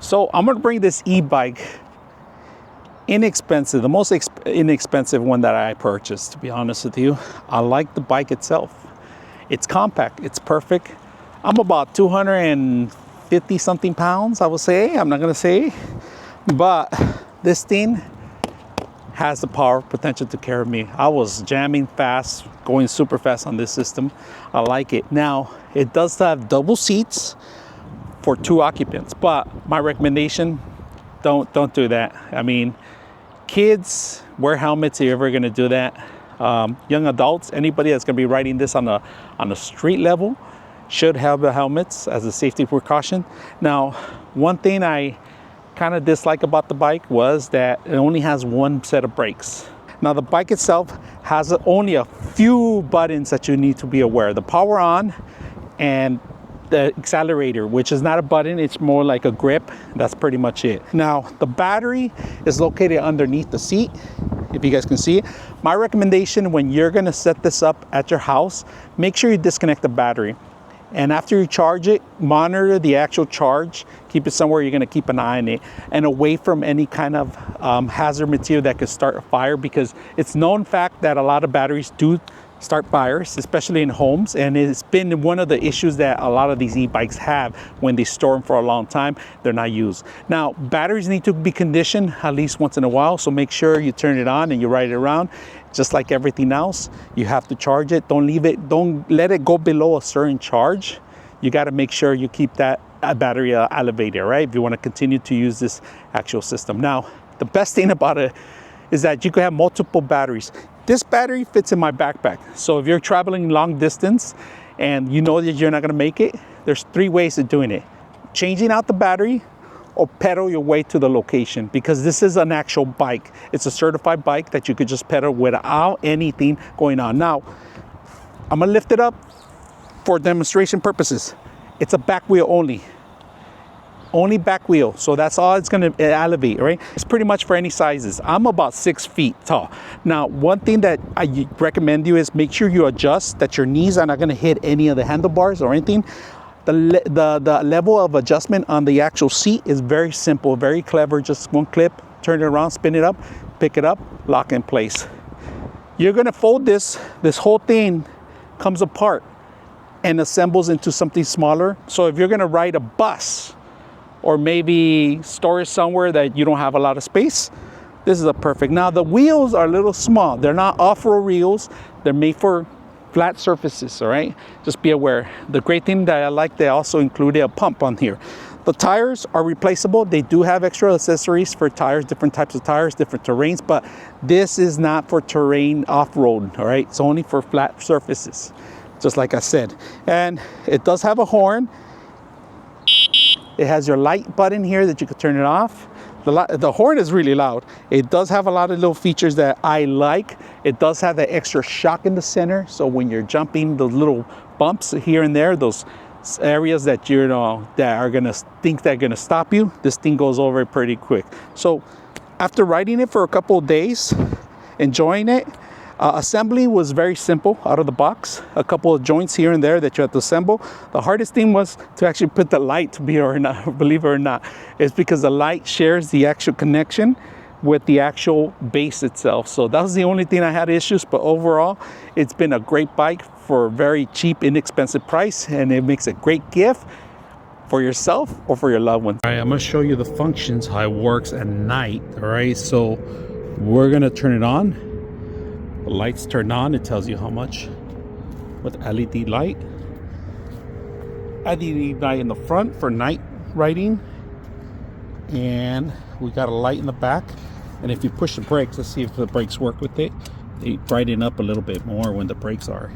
So I'm gonna bring this e-bike, inexpensive, the most inexpensive one that I purchased, to be honest with you. I like the bike itself. It's compact, it's perfect. I'm about 250 something pounds, I would say. I'm not gonna say, but this thing has the power potential to carry me. I was jamming fast, going super fast on this system. I like it. Now, it does have double seats for 2 occupants, but my recommendation, don't do that. I mean, kids, wear helmets if you're ever gonna do that. Young adults, anybody that's gonna be riding this on a street level should have the helmets as a safety precaution. Now, one thing I kind of dislike about the bike was that it only has 1 set of brakes. Now, the bike itself has only a few buttons that you need to be aware. The power on and the accelerator, which is not a button, it's more like a grip. That's pretty much it. Now, the battery is located underneath the seat, if you guys can see it. My recommendation when you're gonna set this up at your house, make sure you disconnect the battery. And after you charge it, monitor the actual charge. Keep it somewhere you're gonna keep an eye on it and away from any kind of hazard material that could start a fire, because it's known fact that a lot of batteries do start fires, especially in homes, and it's been one of the issues that a lot of these e-bikes have. When they store them for a long time, they're not used. Now, batteries need to be conditioned at least once in a while, so make sure you turn it on and you ride it around. Just like everything else, you have to charge it. Don't let it go below a certain charge. You got to make sure you keep that battery elevated, right, if you want to continue to use this actual system. Now, the best thing about it is that you can have multiple batteries. This battery fits in my backpack. So if you're traveling long distance and you know that you're not gonna make it, there's 3 ways of doing it. Changing out the battery or pedal your way to the location, because this is an actual bike. It's a certified bike that you could just pedal without anything going on. Now, I'm gonna lift it up for demonstration purposes. It's a back wheel only back wheel, so that's all it's going to elevate, right? It's pretty much for any sizes. I'm about 6 feet tall. Now, one thing that I recommend you is make sure you adjust that your knees are not going to hit any of the handlebars or anything. The level of adjustment on the actual seat is very simple, very clever. Just 1 clip, turn it around, spin it up, pick it up, lock in place. You're going to fold this whole thing comes apart and assembles into something smaller. So if you're going to ride a bus, or maybe store it somewhere that you don't have a lot of space, this is a perfect. Now, the wheels are a little small. They're not off-road wheels. They're made for flat surfaces, all right? Just be aware. The great thing that I like, they also included a pump on here. The tires are replaceable. They do have extra accessories for tires, different types of tires, different terrains, but this is not for terrain off-road, all right? It's only for flat surfaces, just like I said. And it does have a horn. It has your light button here that you could turn it off. The horn is really loud. It does have a lot of little features that I like. It does have that extra shock in the center, so when you're jumping, those little bumps here and there, those areas that that are gonna think they're gonna stop you, this thing goes over pretty quick. So after riding it for a couple of days, enjoying it, assembly was very simple out of the box. A couple of joints here and there that you have to assemble. The hardest thing was to actually put the light, believe it or not, is because the light shares the actual connection with the actual base itself. So that was the only thing I had issues, but overall, it's been a great bike for a very cheap, inexpensive price, and it makes a great gift for yourself or for your loved ones. All right, I'm gonna show you the functions, how it works at night, all right? So we're gonna turn it on. The lights turn on, it tells you how much with LED light. LED light in the front for night riding. And we got a light in the back. And if you push the brakes, let's see if the brakes work with it. They brighten up a little bit more when the brakes are